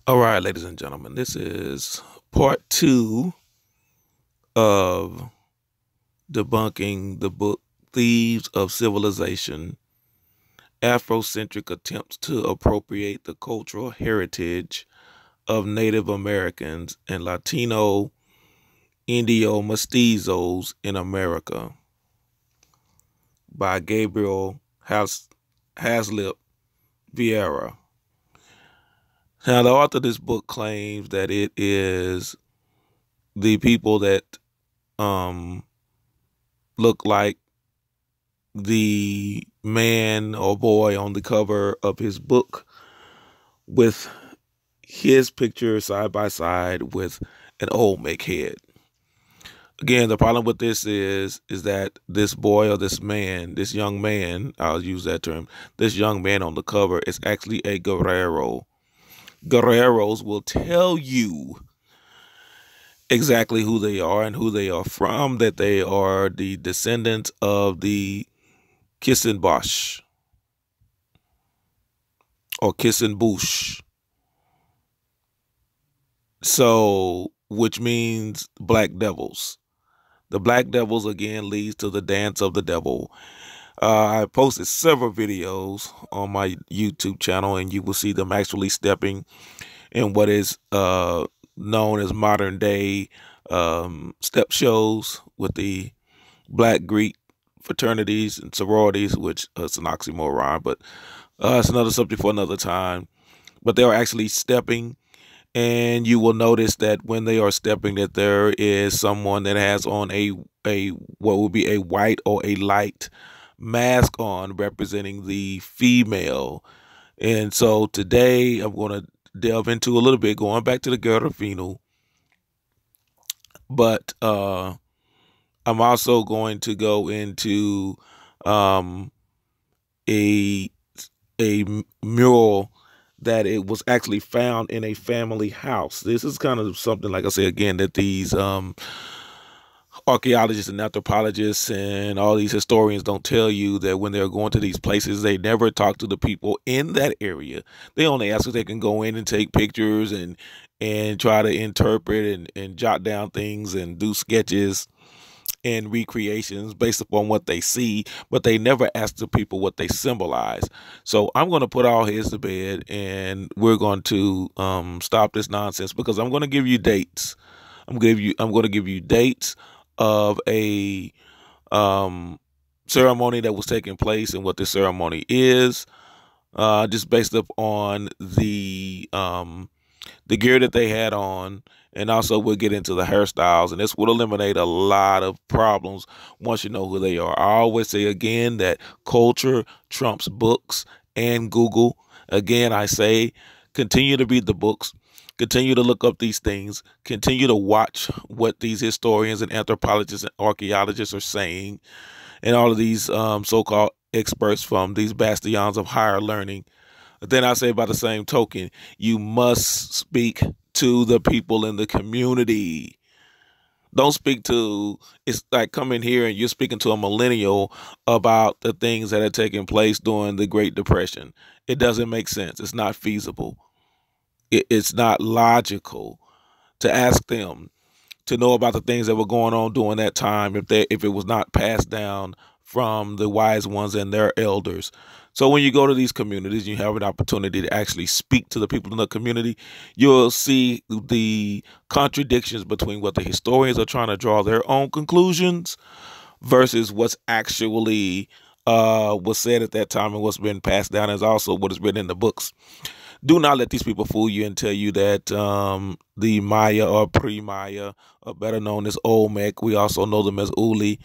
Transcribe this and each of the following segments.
All right, ladies and gentlemen, this is part two of debunking the book Thieves of Civilization, Afrocentric attempts to appropriate the cultural heritage of Native Americans and Latino Indio mestizos in America by Gabriel Haslip Vieira. Now, the author of this book claims that it is the people that um, look like the man or boy on the cover of his book with his picture side by side with an Olmec head. Again, the problem with this is that this boy or this man, this young man, I'll use that term, this young man on the cover is actually a guerrero. Guerreros will tell you exactly who they are and who they are from, that they are the descendants of the Kissenbosch or Kissenbush. So, which means black devils. The black devils again leads to the dance of the devil. I posted several videos on my YouTube channel, and you will see them actually stepping in what is known as modern day step shows with the black Greek fraternities and sororities, which is an oxymoron, but it's another subject for another time. But they are actually stepping, and you will notice that when they are stepping, that there is someone that has on a what would be a white or a light mask on, representing the female. And so today I'm going to delve into a little bit, going back to the Garifino, but I'm also going to go into um, a a mural that it was actually found in a family house. This is kind of something, like I say again, that these archaeologists and anthropologists and all these historians don't tell you, that when they're going to these places, they never talk to the people in that area. They only ask if they can go in and take pictures and try to interpret and jot down things and do sketches and recreations based upon what they see, but they never ask the people what they symbolize. So I'm going to put all his to bed, and we're going to stop this nonsense, because I'm going to give you dates. I'm going to give you dates of a ceremony that was taking place and what the ceremony is, just based upon the gear that they had on. And also we'll get into the hairstyles, and this will eliminate a lot of problems once you know who they are. I always say again that culture trumps books and Google. Again, I say continue to read the books, continue to look up these things, continue to watch what these historians and anthropologists and archaeologists are saying, and all of these so-called experts from these bastions of higher learning. But then I say, by the same token, you must speak to the people in the community. Don't speak to, it's like coming here and you're speaking to a millennial about the things that are taking place during the Great Depression. It doesn't make sense. It's not feasible. It's not logical to ask them to know about the things that were going on during that time if it was not passed down from the wise ones and their elders. So when you go to these communities, you have an opportunity to actually speak to the people in the community. You'll see the contradictions between what the historians are trying to draw their own conclusions versus what's actually was said at that time and what's been passed down, as also what is written in the books. Do not let these people fool you and tell you that the Maya or pre-Maya, better known as Olmec, we also know them as Uli,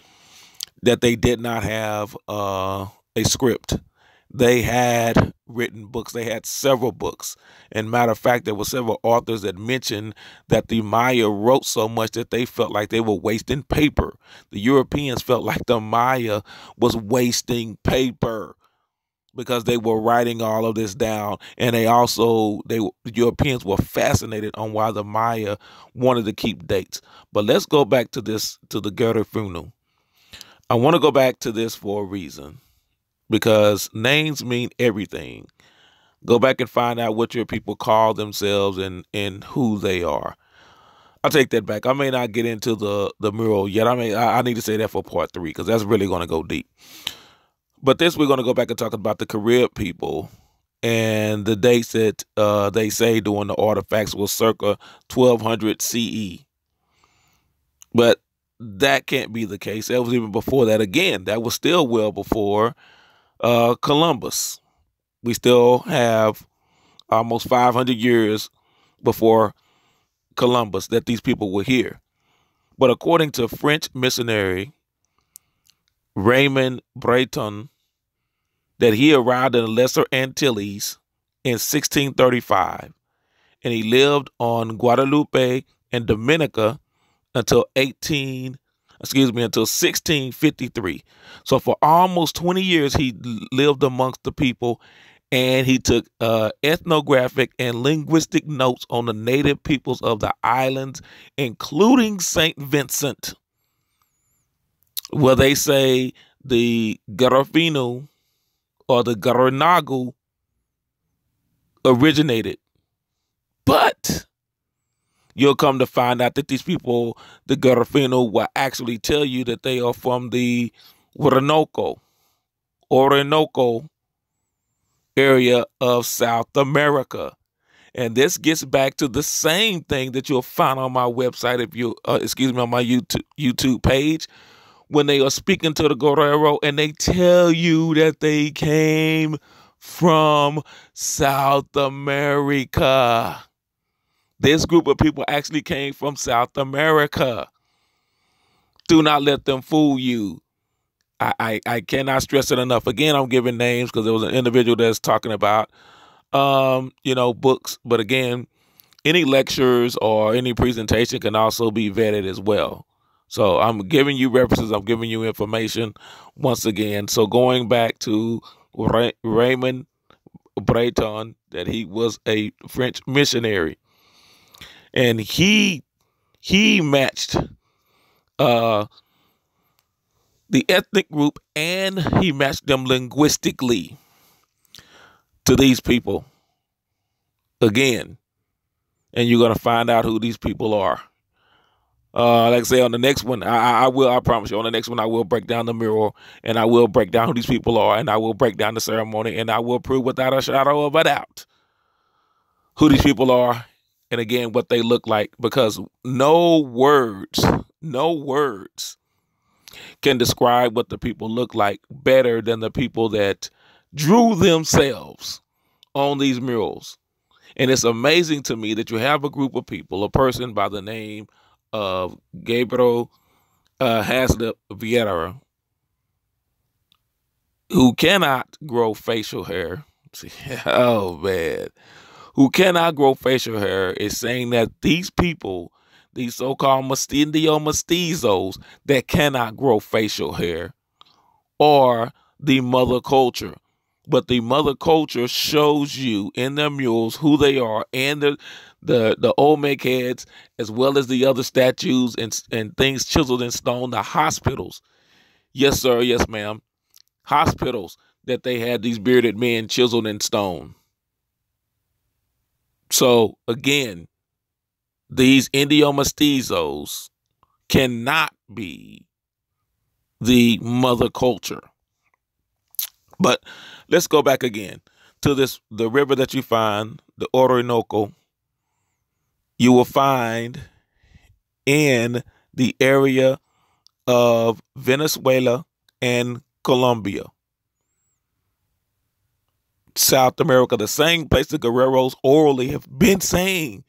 that they did not have a script. They had written books. They had several books. And matter of fact, there were several authors that mentioned that the Maya wrote so much that they felt like they were wasting paper. The Europeans felt like the Maya was wasting paper because they were writing all of this down. And the Europeans were fascinated on why the Maya wanted to keep dates. But let's go back to the Garifuna. I want to go back to this for a reason, because names mean everything. Go back and find out what your people call themselves and who they are. I'll take that back. I may not get into the mural yet. I need to say that for part 3 because that's really going to go deep. But this, we're going to go back and talk about the Carib people and the dates that they say during the artifacts was circa 1200 CE. But that can't be the case. That was even before that. Again, that was still well before Columbus. We still have almost 500 years before Columbus that these people were here. But according to French missionary Raymond Breton, that he arrived in the Lesser Antilles in 1635, and he lived on Guadeloupe and Dominica until 1653. So for almost 20 years, he lived amongst the people, and he took ethnographic and linguistic notes on the native peoples of the islands, including St. Vincent, where they say the Garifino or the Garinagu originated. But you'll come to find out that these people, the Garifino, will actually tell you that they are from the Orinoco area of South America. And this gets back to the same thing that you'll find on my website, if you, on my YouTube page, when they are speaking to the Guerrero and they tell you that they came from South America. This group of people actually came from South America. Do not let them fool you. I cannot stress it enough. Again, I'm giving names because there was an individual that's talking about, books. But again, any lectures or any presentation can also be vetted as well. So I'm giving you references. I'm giving you information once again. So going back to Raymond Breton, that he was a French missionary, and he matched the ethnic group, and he matched them linguistically to these people again. And you're going to find out who these people are. Like I say, on the next one, I promise you, on the next one, I will break down the mural, and I will break down who these people are, and I will break down the ceremony, and I will prove without a shadow of a doubt who these people are, and again, what they look like, because no words can describe what the people look like better than the people that drew themselves on these murals. And it's amazing to me that you have a group of people, a person by the name of Gabriel Haslip Vieira, who cannot grow facial hair. Oh, man. Who cannot grow facial hair, is saying that these people, these so-called mestizos that cannot grow facial hair, are the mother culture. But the mother culture shows you in their murals who they are, and the Olmec heads, as well as the other statues and things chiseled in stone, the hospitals. Yes, sir. Yes, ma'am. Hospitals that they had these bearded men chiseled in stone. So again, these Indio mestizos cannot be the mother culture. But let's go back again to the river that you find, the Orinoco. You will find in the area of Venezuela and Colombia, South America, the same place the Guerreros orally have been saying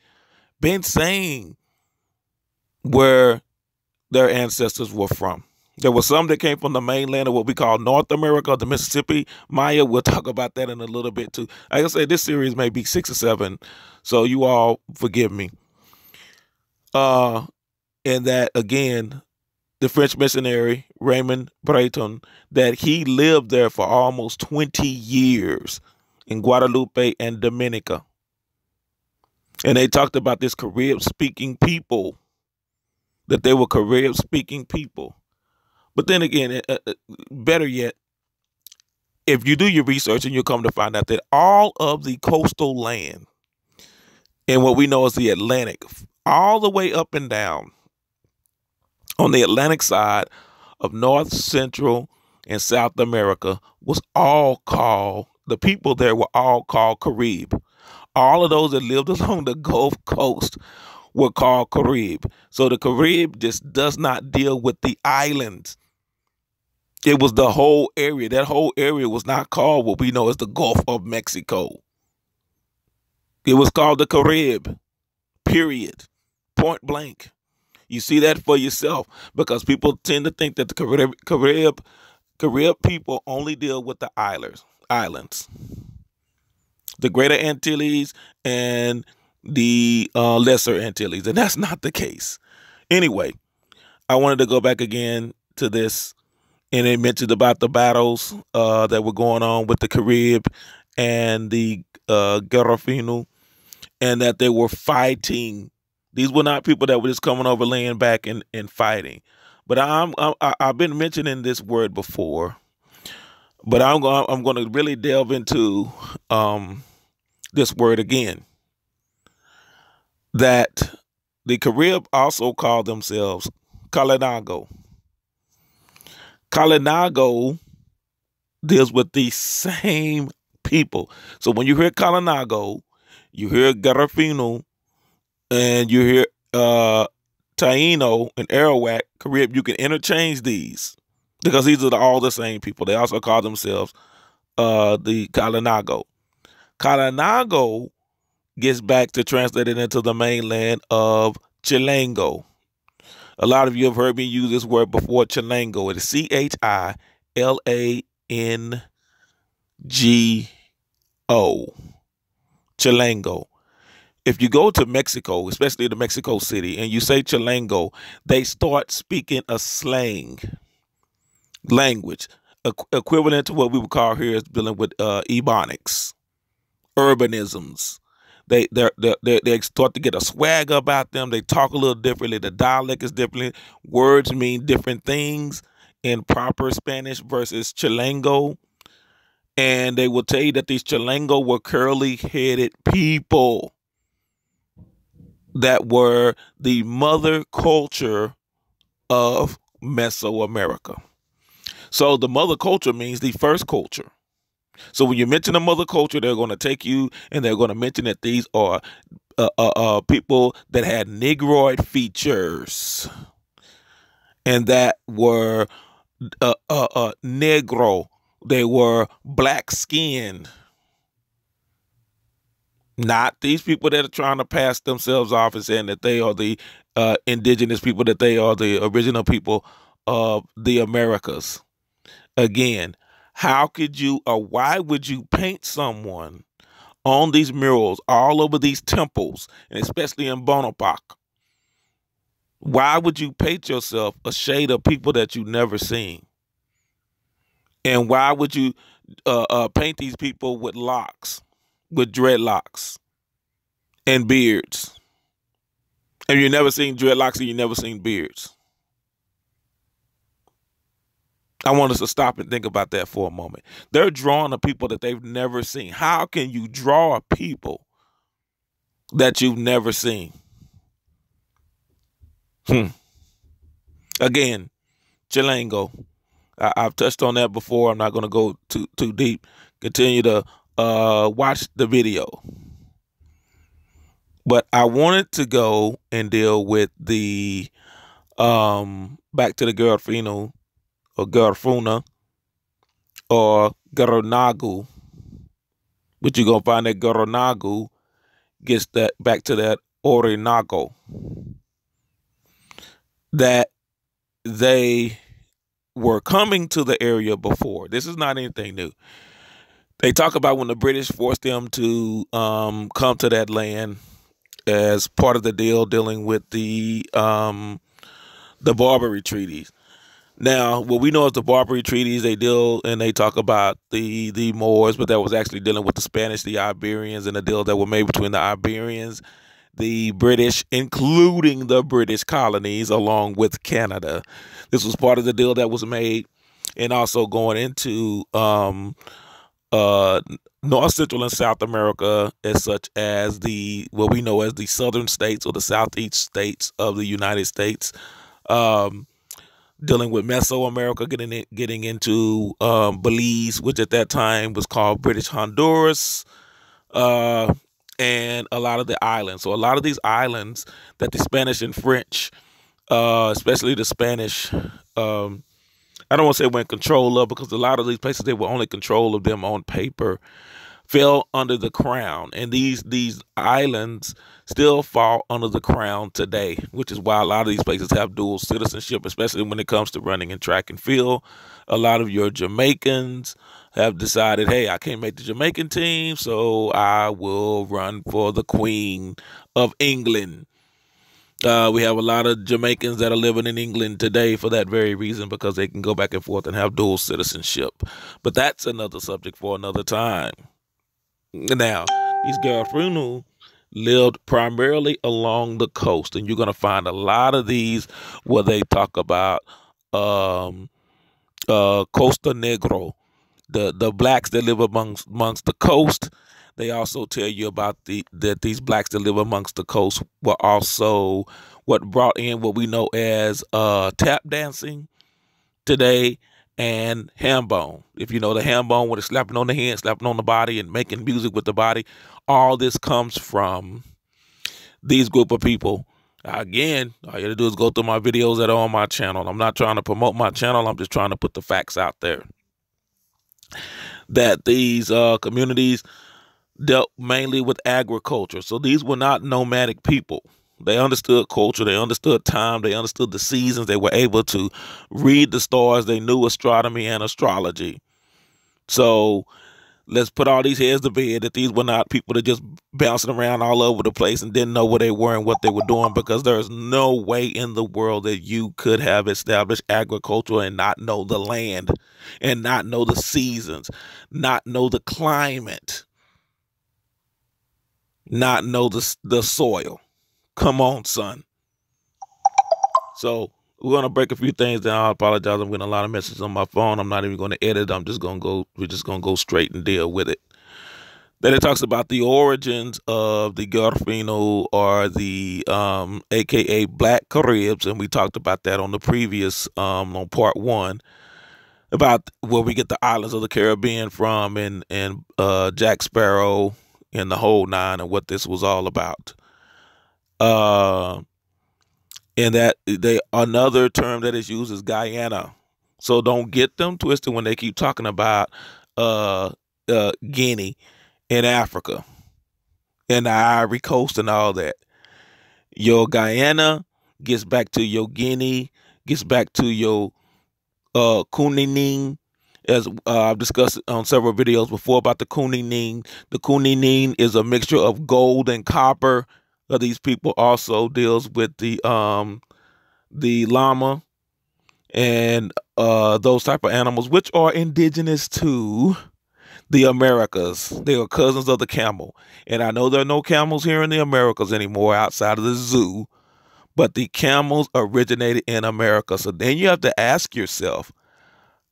where their ancestors were from. There were some that came from the mainland of what we call North America, the Mississippi Maya. We'll talk about that in a little bit too. Like I said, this series may be 6 or 7, so you all forgive me. And that, again, the French missionary Raymond Breton, that he lived there for almost 20 years in Guadeloupe and Dominica. And they talked about this Carib-speaking people, that they were Carib-speaking people. But then again, better yet, if you do your research, and you'll come to find out that all of the coastal land and what we know as the Atlantic, all the way up and down on the Atlantic side of North, Central, and South America was all called, the people there were all called Carib. All of those that lived along the Gulf Coast were called Carib. So the Carib just does not deal with the islands. It was the whole area. That whole area was not called what we know as the Gulf of Mexico. It was called the Carib, period, point blank. You see that for yourself, because people tend to think that the Carib people only deal with the islands, the Greater Antilles and the Lesser Antilles, and that's not the case. Anyway, I wanted to go back again to this, and it mentioned about the battles that were going on with the Carib and the Garifino, and that they were fighting. These were not people that were just coming over, laying back and fighting. But I've been mentioning this word before, but I'm going to really delve into this word again. That the Carib also called themselves Kalinago. Kalinago deals with the same people. So when you hear Kalinago, you hear Garifino, and you hear Taino and Arawak, Carib, you can interchange these because these are all the same people. They also call themselves the Kalinago. Kalinago gets back to translated into the mainland of Chilango. A lot of you have heard me use this word before, Chilango. It is Chilango. Chilango. If you go to Mexico, especially to Mexico City, and you say Chilango, they start speaking a slang language, equivalent to what we would call here as dealing with ebonics, urbanisms. They start to get a swag about them. They talk a little differently. The dialect is different. Words mean different things in proper Spanish versus Chilango. And they will tell you that these Chilango were curly-headed people that were the mother culture of Mesoamerica. So the mother culture means the first culture. So when you mention a mother culture, they're going to take you and they're going to mention that these are people that had Negroid features and that were Negro. They were black skinned. Not these people that are trying to pass themselves off and saying that they are the indigenous people, that they are the original people of the Americas. Again, how could you or why would you paint someone on these murals all over these temples, and especially in Bonaparte? Why would you paint yourself a shade of people that you've never seen? And why would you paint these people with locks, with dreadlocks and beards? And you've never seen dreadlocks and you've never seen beards. I want us to stop and think about that for a moment. They're drawing a people that they've never seen. How can you draw a people that you've never seen? Again, Chilango. I've touched on that before. I'm not going to go too deep. Continue to watch the video. But I wanted to go and deal with the back to the Garifino or Garifuna or Garinagu. But you're going to find that Garinagu gets that back to that Orinoco. That they were coming to the area before. This is not anything new. They talk about when the British forced them to come to that land as part of the deal dealing with the Barbary treaties. Now, what we know is the Barbary treaties, they deal and they talk about the Moors, but that was actually dealing with the Spanish, the Iberians, and the deal that were made between the Iberians, the British, including the British colonies, along with Canada. This was part of the deal that was made. and also going into uh, North, Central, and South America, as such as the what we know as the southern states or the southeast states of the United States. Um, Dealing with Mesoamerica, getting into Belize, which at that time was called British Honduras, uh, and a lot of the islands. So a lot of these islands that the Spanish and French, especially the Spanish, I don't want to say were in control of, because a lot of these places they were only control of them on paper, fell under the crown, and these islands still fall under the crown today, which is why a lot of these places have dual citizenship, especially when it comes to running in track and field. A lot of your Jamaicans have decided, hey, I can't make the Jamaican team, so I will run for the Queen of England. We have a lot of Jamaicans that are living in England today for that very reason, because they can go back and forth and have dual citizenship. But that's another subject for another time. Now, these Garifuna lived primarily along the coast, and you're going to find a lot of these where they talk about Costa Negro, the blacks that live amongst the coast. They also tell you about that these blacks that live amongst the coast were also what brought in what we know as tap dancing today, and ham bone. If you know the ham bone, where it's slapping on the hand, slapping on the body, and making music with the body, all this comes from these group of people. Again, all you have to do is go through my videos that are on my channel. I'm not trying to promote my channel. I'm just trying to put the facts out there. That these communities dealt mainly with agriculture. So these were not nomadic people. They understood culture. They understood time. They understood the seasons. They were able to read the stars. They knew astronomy and astrology. So let's put all these heads to bed that these were not people that just bouncing around all over the place and didn't know where they were and what they were doing, because there is no way in the world that you could have established agriculture and not know the land, and not know the seasons, not know the climate, not know the soil. Come on, son. So we're gonna break a few things down. I apologize. I'm getting a lot of messages on my phone. I'm not even going to edit. We're just gonna go straight and deal with it. Then it talks about the origins of the Garifuna, or the AKA Black Caribs, and we talked about that on the previous on part 1, about where we get the islands of the Caribbean from, and Jack Sparrow and the whole nine, and what this was all about. And that another term that is used is Guyana. So don't get them twisted when they keep talking about Guinea in Africa and the Ivory Coast and all that. Your Guyana gets back to your Guinea, gets back to your Kuningin, as I've discussed on several videos before about the Kuningin. The Kuningin is a mixture of gold and copper. These people also deals with the llama and those type of animals, which are indigenous to the Americas. They are cousins of the camel. And I know there are no camels here in the Americas anymore outside of the zoo, but the camels originated in America. So then you have to ask yourself,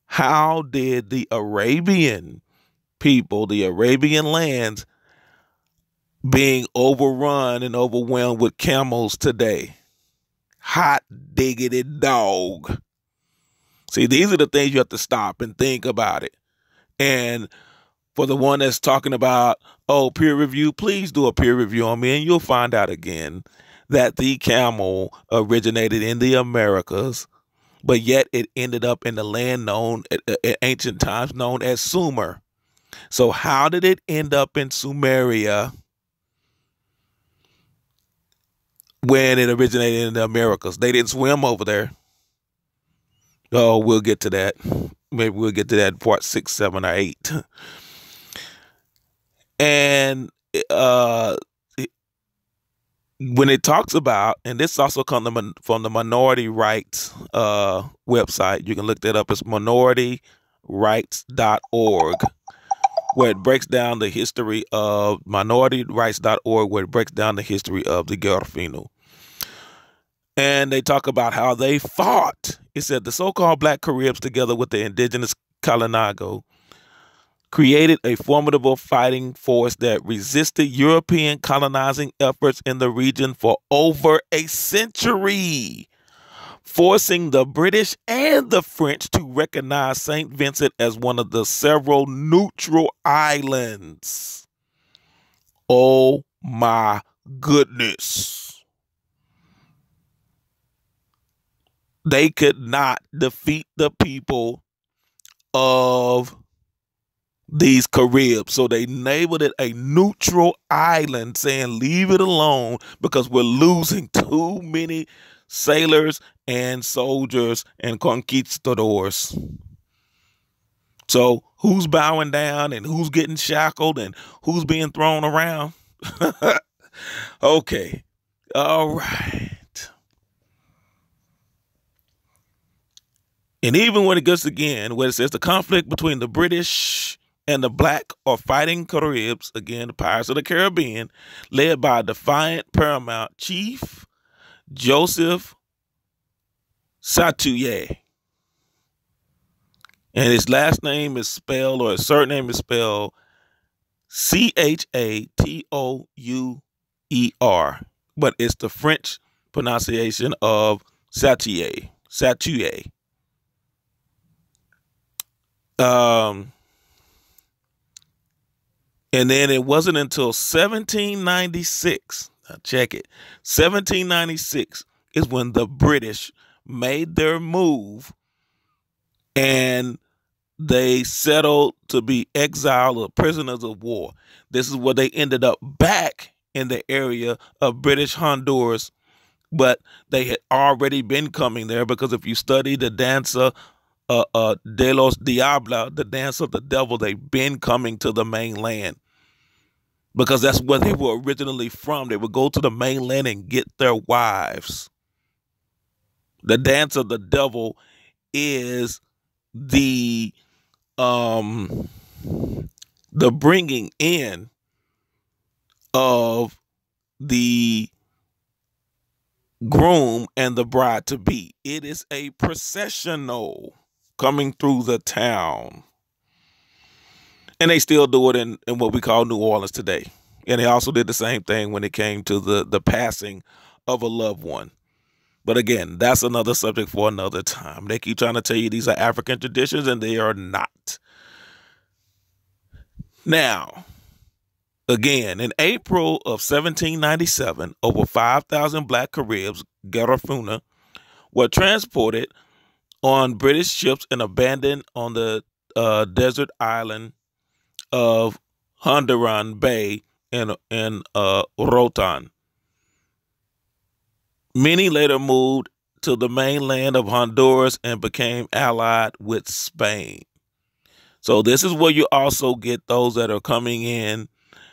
how did the Arabian people, the Arabian lands, being overrun and overwhelmed with camels today? Hot diggity dog. See, these are the things you have to stop and think about it. And for the one that's talking about, oh, peer review, please do a peer review on me, and you'll find out again that the camel originated in the Americas, but yet it ended up in the land known at ancient times known as Sumer. So how did it end up in Sumeria when it originated in the Americas? They didn't swim over there. Oh, we'll get to that. Maybe we'll get to that in part 6, 7, or 8. And when it talks about, and this also comes from the minority rights website. You can look that up. It's minorityrights.org, where it breaks down the history of minorityrights.org, where it breaks down the history of the Garifuna. And they talk about how they fought it said the so-called Black Caribs, together with the indigenous Kalinago, created a formidable fighting force that resisted European colonizing efforts in the region for over a century, forcing the British and the French to recognize St. Vincent as one of the several neutral islands. Oh my goodness. They could not defeat the people of these Caribs. So they labeled it a neutral island, saying leave it alone because we're losing too many sailors and soldiers and conquistadors. So who's bowing down and who's getting shackled and who's being thrown around? Okay. All right. And even when it gets again, where it says the conflict between the British and the Black or Fighting Caribs, again, the Pirates of the Caribbean, led by defiant paramount chief Joseph Satouye. And his last name is spelled, or his surname is spelled Chatouer, but it's the French pronunciation of Satouye. Satouye. And then it wasn't until 1796, now check it, 1796 is when the British made their move and they settled to be exiled or prisoners of war. This is where they ended up back in the area of British Honduras, but they had already been coming there because if you study the Danza de los Diablos, the dance of the devil, they've been coming to the mainland because that's where they were originally from. They would go to the mainland and get their wives. The dance of the devil is the bringing in of the groom and the bride to be. It is a processional coming through the town. And they still do it in what we call New Orleans today. And they also did the same thing when it came to the passing of a loved one. But again, that's another subject for another time. They keep trying to tell you these are African traditions, and they are not. Now, again, in April of 1797, over 5,000 Black Caribs, Garifuna, were transported on British ships and abandoned on the desert island of Honduran Bay in Rotan. Many later moved to the mainland of Honduras and became allied with Spain. So this is where you also get those that are coming in,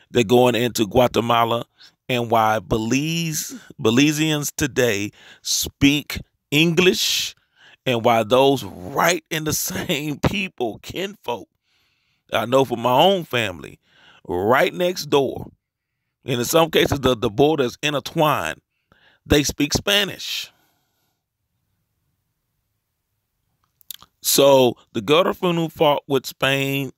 they're going into Guatemala, and why Belizeans today speak English, and why those right in the same people, kinfolk, I know from my own family, right next door, and in some cases the border is intertwined, they speak Spanish. So the Garifuna fought with Spain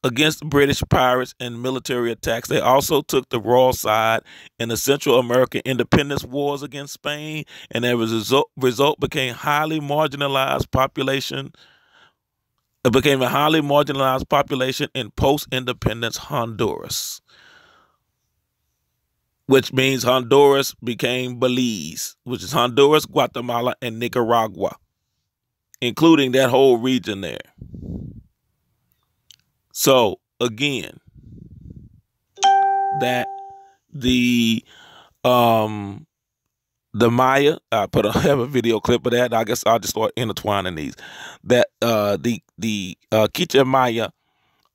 against British pirates and military attacks. They also took the royal side in the Central American independence wars against Spain, and as a result became highly marginalized population. It became a highly marginalized population in post-independence Honduras, which means Honduras became Belize, which is Honduras, Guatemala, and Nicaragua, including that whole region there. So again, that the Maya, I have a video clip of that. I guess I'll just start intertwining these. That the Quiche Maya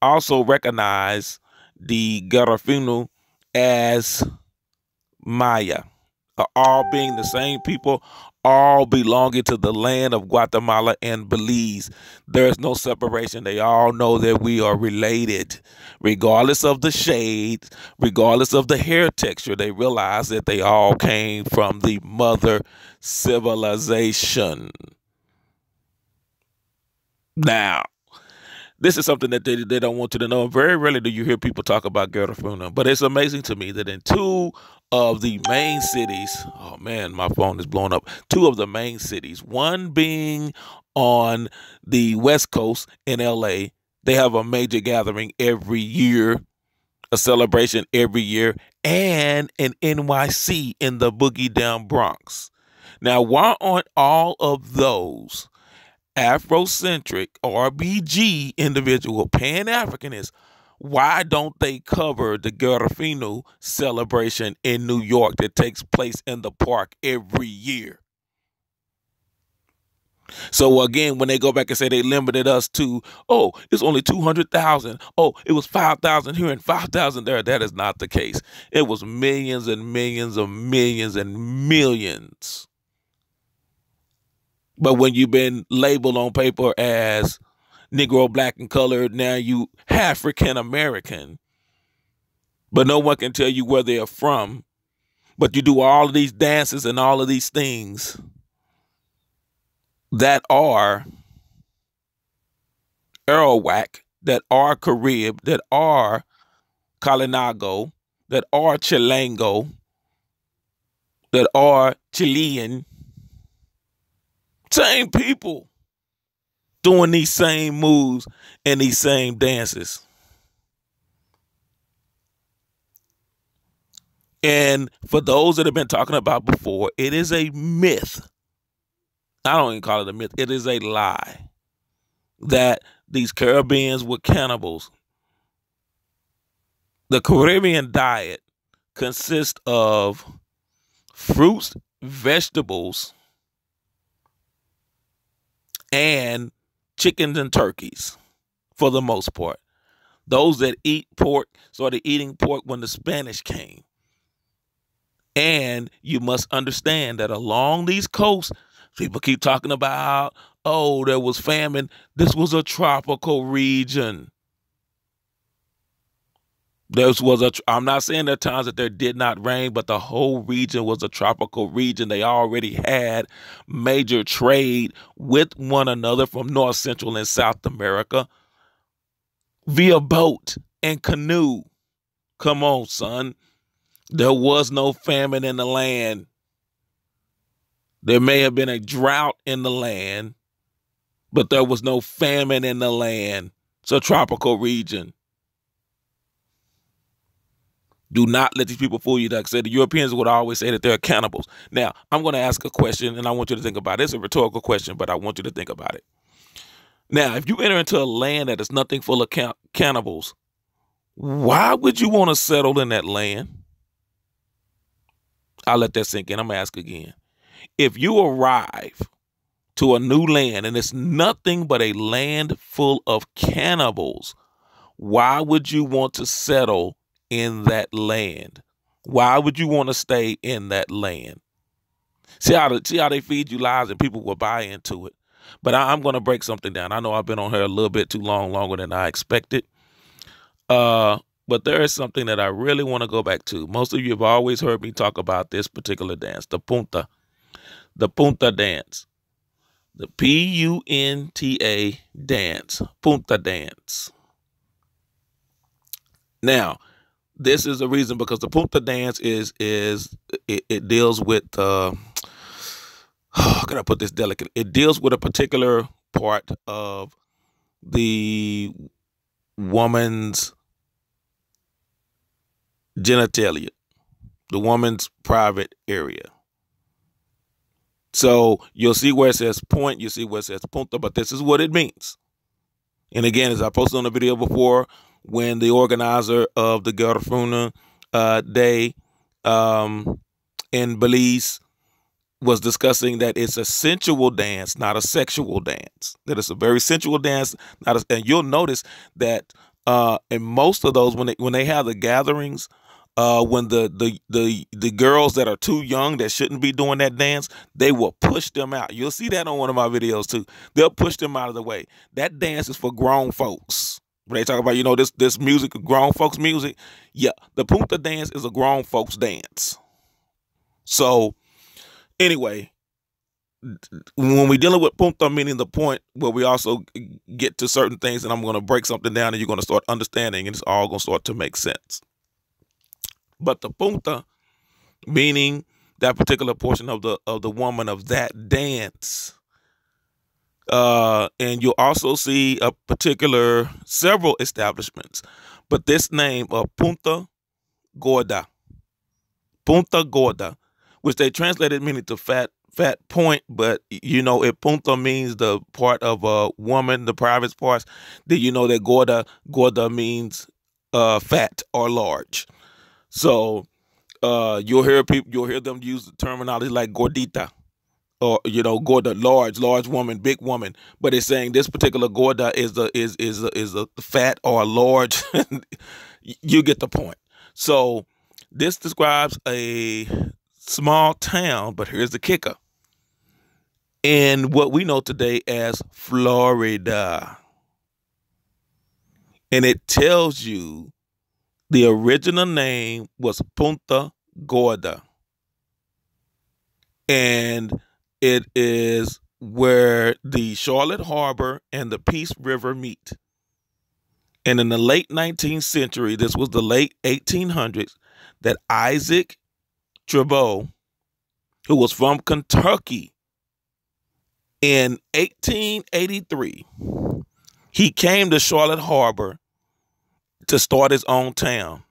also recognize the Garifuna as Maya, all being the same people, all belonging to the land of Guatemala and Belize. There's no separation. They all know that we are related. Regardless of the shades, regardless of the hair texture, they realize that they all came from the mother civilization. Now, this is something that they don't want you to know. Very rarely do you hear people talk about Garifuna, but it's amazing to me that in two of the main cities, oh man, my phone is blowing up. Two of the main cities, one being on the West Coast in LA, they have a major gathering every year, a celebration every year, and in NYC in the Boogie Down Bronx. Now, why aren't all of those Afrocentric, RBG individual, Pan-Africanist, why don't they cover the Garifuna celebration in New York that takes place in the park every year? So again, when they go back and say they limited us to, oh, it's only 200,000. Oh, it was 5,000 here and 5,000 there. That is not the case. It was millions and millions of millions and millions. But when you've been labeled on paper as Negro, black, and colored, now you African American, but no one can tell you where they're from. But you do all of these dances and all of these things that are Arawak, that are Carib, that are Kalinago, that are Chilango, that are Chilean. Same people doing these same moves and these same dances. And for those that have been talking about before, it is a myth. I don't even call it a myth. It is a lie that these Caribbeans were cannibals. The Caribbean diet consists of fruits, vegetables, and chickens and turkeys for the most part. Those that eat pork started eating pork when the Spanish came. And you must understand that along these coasts, people keep talking about, oh, there was famine. This was a tropical region. I'm not saying there are times that there did not rain, but the whole region was a tropical region. They already had major trade with one another from North, Central, and South America via boat and canoe. Come on, son. There was no famine in the land. There may have been a drought in the land, but there was no famine in the land. It's a tropical region. Do not let these people fool you. Like I said, the Europeans would always say that they're cannibals. Now, I'm going to ask a question, and I want you to think about it. It's a rhetorical question, but I want you to think about it. Now, if you enter into a land that is nothing full of cannibals, why would you want to settle in that land? I'll let that sink in. I'm going to ask again. If you arrive to a new land and it's nothing but a land full of cannibals, why would you want to settle in that land? Why would you want to stay in that land? See how they feed you lies and people will buy into it. But I'm going to break something down. I know I've been on here a little bit too long, longer than I expected. But there is something that I really want to go back to. Most of you have always heard me talk about this particular dance, the Punta dance, the Punta dance, Punta dance. Now, this is the reason because the Punta dance it deals with how can I put this delicately? It deals with a particular part of the woman's genitalia, the woman's private area. So you'll see where it says point, you see where it says punta, but this is what it means. And again, as I posted on the video before, when the organizer of the Garifuna Day in Belize was discussing that it's a sensual dance, not a sexual dance. That it's a very sensual dance, and you'll notice that in most of those, when they have the gatherings, when the girls that are too young that shouldn't be doing that dance, they will push them out. You'll see that on one of my videos too. They'll push them out of the way. That dance is for grown folks. When they talk about, this music, grown folks music, yeah, the punta dance is a grown folks dance. So anyway, when we're dealing with punta, meaning the point where we also get to certain things, and I'm going to break something down and you're going to start understanding, and it's all going to start to make sense. But the punta, meaning that particular portion of the woman of that dance. And you'll also see several establishments. But this name of Punta Gorda, which they translated meaning to fat point, but if punta means the part of a woman, the private parts, then that gorda means fat or large. So you'll hear them use the terminology like gordita, or gorda, large woman, big woman, but it's saying this particular gorda is a fat or large. You get the point. So this describes a small town, but here's the kicker. In what we know today as Florida. And it tells you the original name was Punta Gorda. And it is where the Charlotte Harbor and the Peace River meet. And in the late 19th century, this was the late 1800s, that Isaac Trebot, who was from Kentucky, in 1883, he came to Charlotte Harbor to start his own town.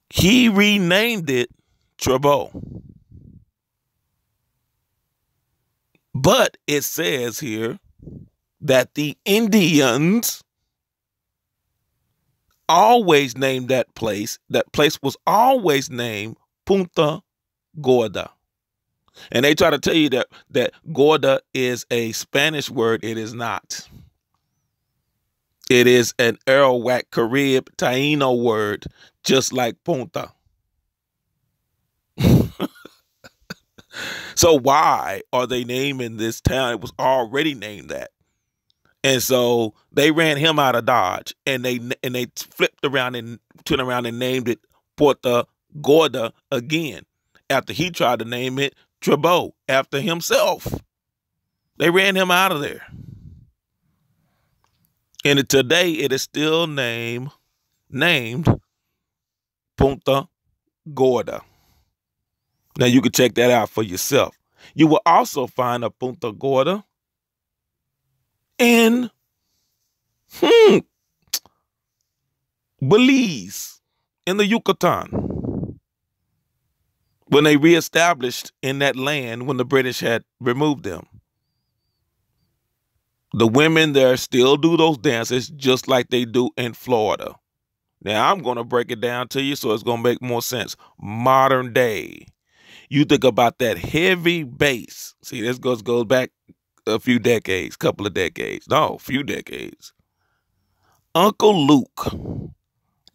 He renamed it Trebot. But it says here that the Indians always named that place. That place was always named Punta Gorda. And they try to tell you that Gorda is a Spanish word. It is not. It is an Arawak, Carib, Taino word, just like Punta. So why are they naming this town? It was already named that. And so they ran him out of Dodge, and they flipped around and turned around and named it Punta Gorda again, after he tried to name it Trebot after himself. They ran him out of there. And today it is still named Punta Gorda. Now you can check that out for yourself. You will also find a Punta Gorda in Belize, in the Yucatan, when they reestablished in that land when the British had removed them. The women there still do those dances just like they do in Florida. Now, I'm going to break it down to you so it's going to make more sense. Modern day. You think about that heavy bass. See, this goes back a few decades, couple of decades. No, a few decades. Uncle Luke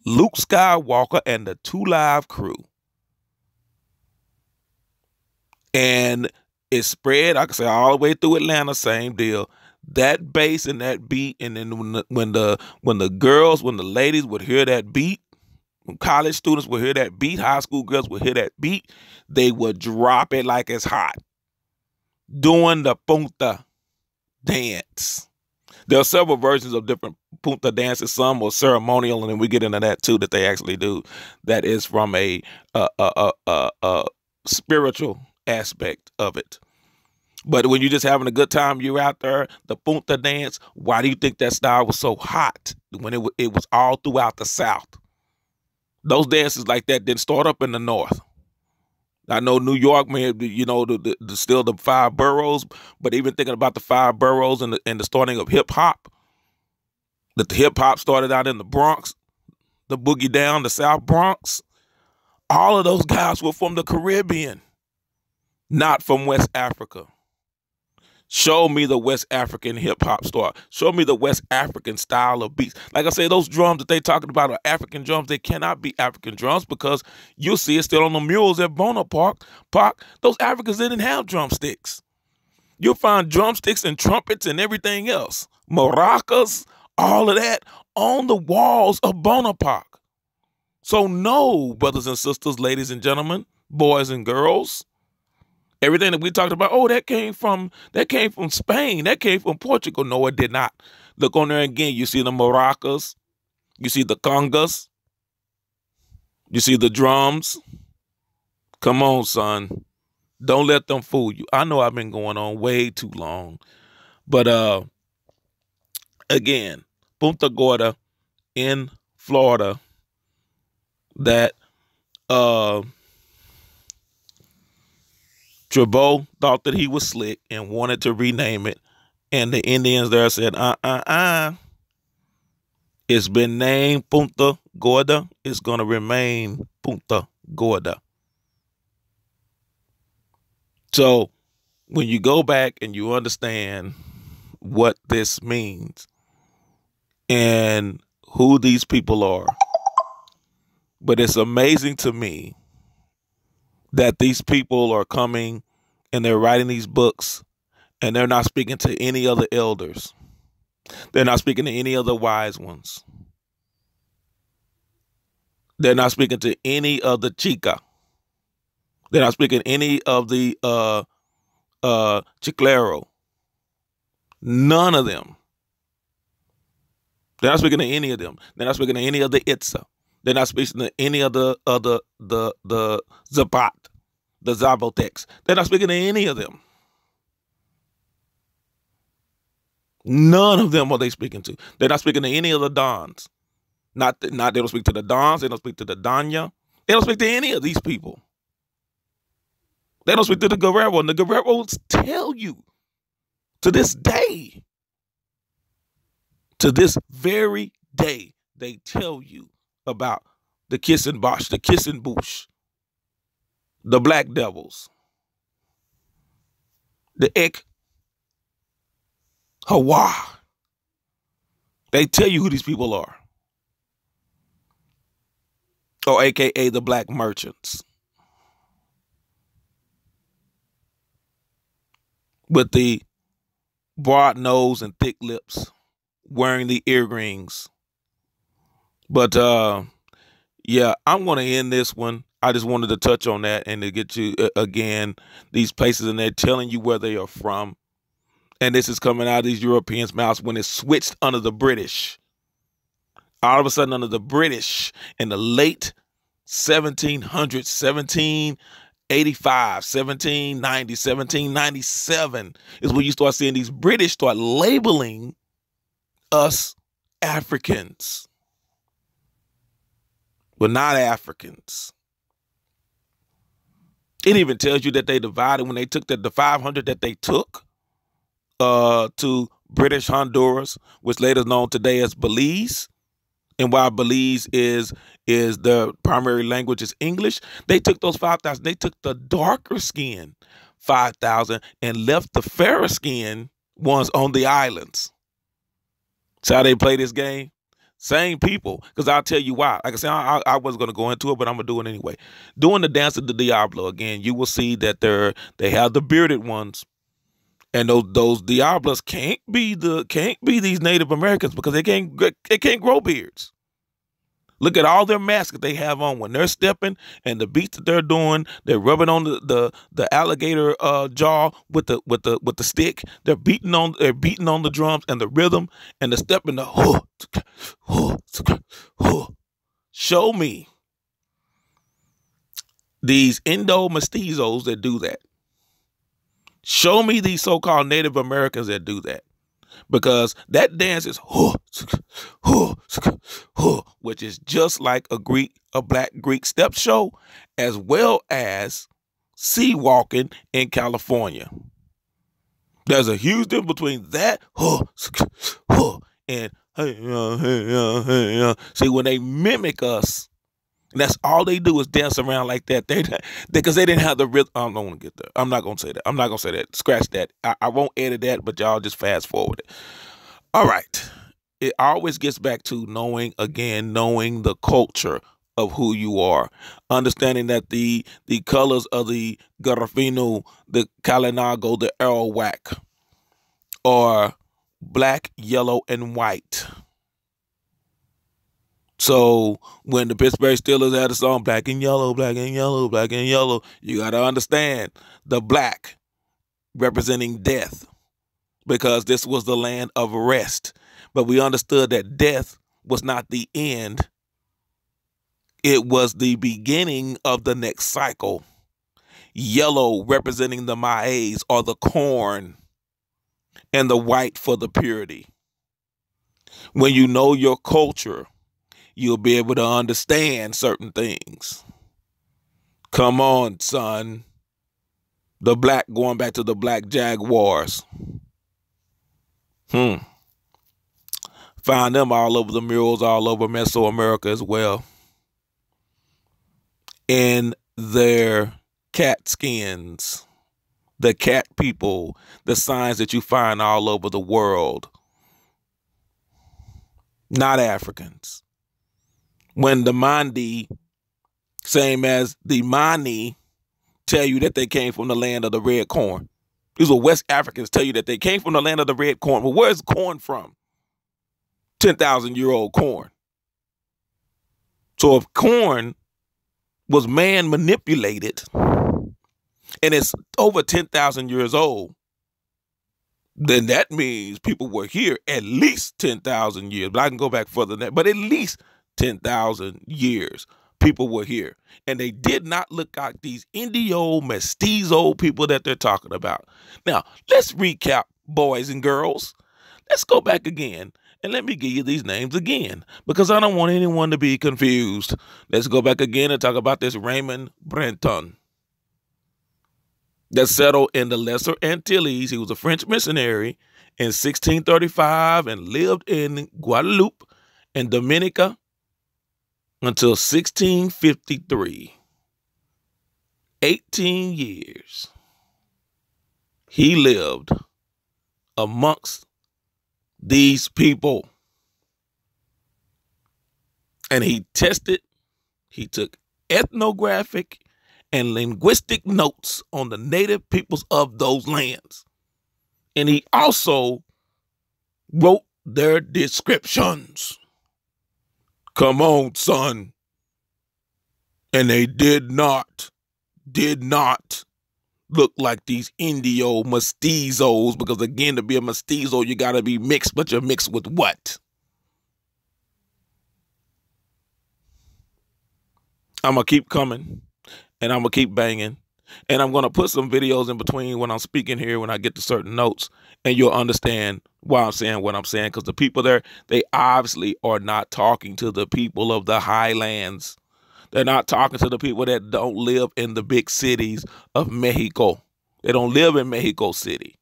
Skywalker and the 2 Live Crew. And it spread, I can say, all the way through Atlanta, same deal. That bass and that beat, and then when the ladies would hear that beat, when college students would hear that beat, high school girls would hear that beat, they would drop it like it's hot, doing the punta dance. There are several versions of different punta dances. Some are ceremonial, and then we get into that too, that they actually do. That is from a spiritual aspect of it. But when you're just having a good time, you're out there, the punta dance, why do you think that style was so hot when it was all throughout the South? Those dances like that didn't start up in the North. I know New York, man, still the 5 boroughs, but even thinking about the 5 boroughs and the starting of hip hop, that the hip hop started out in the Bronx, the boogie down, the South Bronx. All of those guys were from the Caribbean, not from West Africa. Show me the West African hip hop star. Show me the West African style of beats. Like I say, those drums that they talking about are African drums. They cannot be African drums because you'll see it still on the mules at Bonaparte Park. Those Africans didn't have drumsticks. You'll find drumsticks and trumpets and everything else, maracas, all of that on the walls of Bonaparte. So no, brothers and sisters, ladies and gentlemen, boys and girls, everything that we talked about, oh, that came from Spain, that came from Portugal. No, it did not. Look on there again. You see the maracas, you see the congas, you see the drums. Come on, son. Don't let them fool you. I know I've been going on way too long. But again, Punta Gorda in Florida, that Trabeau thought that he was slick and wanted to rename it. And the Indians there said, it's been named Punta Gorda. It's going to remain Punta Gorda. So when you go back and you understand what this means and who these people are, but it's amazing to me that these people are coming and they're writing these books and they're not speaking to any other elders. They're not speaking to any other wise ones. They're not speaking to any of the chica. They're not speaking any of the chiclero. None of them. They're not speaking to any of them. They're not speaking to any of the Itza. They're not speaking to any of the Zapat, the Zapotecs. They're not speaking to any of them. None of them are they speaking to. They're not speaking to any of the Dons. They don't speak to the Dons. They don't speak to the Danya. They don't speak to any of these people. They don't speak to the Guerrero. And the Guerreros tell you to this day, to this very day, they tell you about the Kissenbosch, the Kissenbush, the Black Devils, the Ek Hawa. They tell you who these people are. Or AKA the Black Merchants. With the broad nose and thick lips, wearing the earrings. But yeah, I'm going to end this one. I just wanted to touch on that and to get you again these places, and they're telling you where they are from. And this is coming out of these Europeans' mouths when it switched under the British. All of a sudden, under the British in the late 1700s, 1785, 1790, 1797 is when you start seeing these British start labeling us Africans. We're not Africans. It even tells you that they divided when they took the 500 that they took to British Honduras, which later known today as Belize. And while Belize is the primary language is English, they took those 5,000. They took the darker skin 5,000 and left the fairer skin ones on the islands. See how they play this game? Same people. Because I'll tell you why. Like I said, I wasn't going to go into it, but I'm going to do it anyway. Doing the dance of the Diablo, again, you will see that they have the bearded ones. And those Diablos can't be these Native Americans because they can't grow beards. Look at all their masks that they have on when they're stepping and the beats that they're doing. They're rubbing on the alligator jaw with the stick. They're beating on the drums and the rhythm and the stepping. Show me these Indo-mestizos that do that. Show me these so-called Native Americans that do that. Because that dance is which is just like a black Greek step show, as well as sea walking in California. There's a huge difference between that and see, when they mimic us, And that's all they do is dance around like that. Because they didn't have the rhythm. I don't want to get there. I'm not gonna say that. I'm not gonna say that. Scratch that. I won't edit that, but y'all just fast forward it. All right. It always gets back to knowing the culture of who you are, understanding that the colors of the Garfino, the Kalinago, the Arawak are black, yellow, and white. So when the Pittsburgh Steelers had a song, black and yellow, black and yellow, black and yellow, you got to understand the black representing death, because this was the land of rest. But we understood that death was not the end. It was the beginning of the next cycle. Yellow representing the maize or the corn, and the white for the purity. When you know your culture, you'll be able to understand certain things. Come on, son. The black, going back to the black Jaguars. Find them all over the murals, all over Mesoamerica as well. In their cat skins, the cat people, the signs that you find all over the world. Not Africans. When the Mandi, same as the Mani, tell you that they came from the land of the red corn. These are West Africans tell you that they came from the land of the red corn. Well, where's corn from? 10,000-year-old corn. So if corn was man manipulated and it's over 10,000 years old, then that means people were here at least 10,000 years. But I can go back further than that. But at least 10,000 years people were here. And they did not look like these Indio, mestizo people that they're talking about. Now, let's recap, boys and girls. Let's go back again. And let me give you these names again, because I don't want anyone to be confused. Let's go back again and talk about this Raymond Breton that settled in the Lesser Antilles. He was a French missionary in 1635 and lived in Guadeloupe and Dominica until 1653. 18 years he lived amongst these people. And he took ethnographic and linguistic notes on the native peoples of those lands. And he also wrote their descriptions. Come on, son. And they did not look like these Indio mestizos, because again, to be a mestizo, you got to be mixed, but you're mixed with what? I'm going to keep coming, and I'm going to keep banging, and I'm going to put some videos in between when I'm speaking here, when I get to certain notes, and you'll understand why I'm saying what I'm saying, because the people there, they obviously are not talking to the people of the highlands. They're not talking to the people that don't live in the big cities of Mexico. They don't live in Mexico City.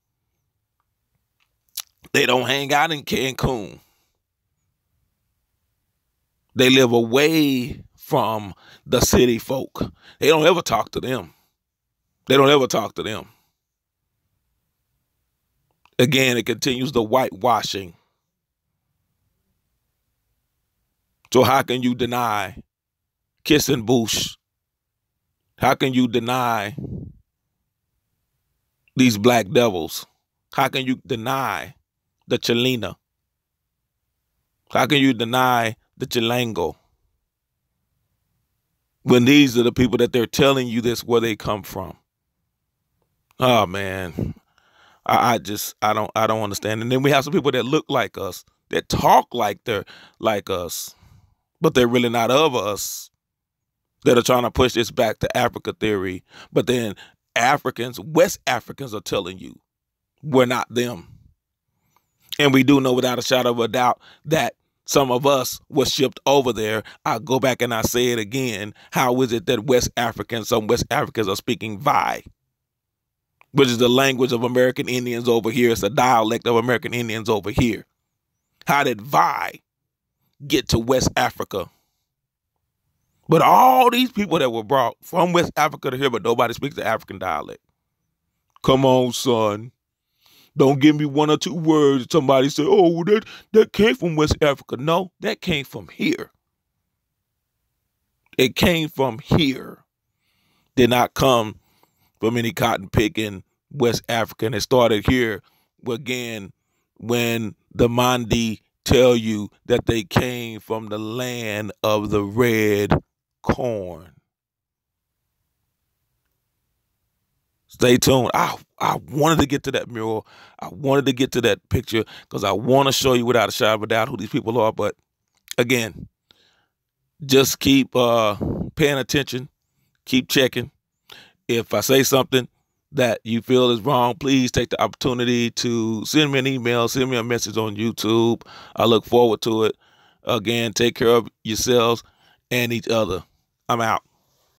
They don't hang out in Cancun. They live away from the city folk. They don't ever talk to them. They don't ever talk to them. Again, it continues the whitewashing. So how can you deny Kissing Bush? How can you deny these black devils? How can you deny the Chilena? How can you deny the Chilango? When these are the people that they're telling you this, where they come from. Oh man. I don't understand. And then we have some people that look like us, that talk like they're like us, but they're really not of us, that are trying to push this back to Africa theory. But then Africans, West Africans, are telling you we're not them. And we do know without a shadow of a doubt that some of us were shipped over there. I'll go back and I say it again. How is it that some West Africans are speaking Vi, which is the language of American Indians over here? It's a dialect of American Indians over here. How did Vi get to West Africa? But all these people that were brought from West Africa to here, but nobody speaks the African dialect. Come on, son. Don't give me one or two words. Somebody say, oh, that came from West Africa. No, that came from here. It came from here. Did not come from any cotton picking West African. It started here again when the Mandi tell you that they came from the land of the red corn. Stay tuned. I wanted to get to that mural. I wanted to get to that picture because I want to show you without a shadow of a doubt who these people are. But again, just keep paying attention. Keep checking. If I say something that you feel is wrong, please take the opportunity to send me an email, send me a message on YouTube. I look forward to it. Again, take care of yourselves and each other. I'm out.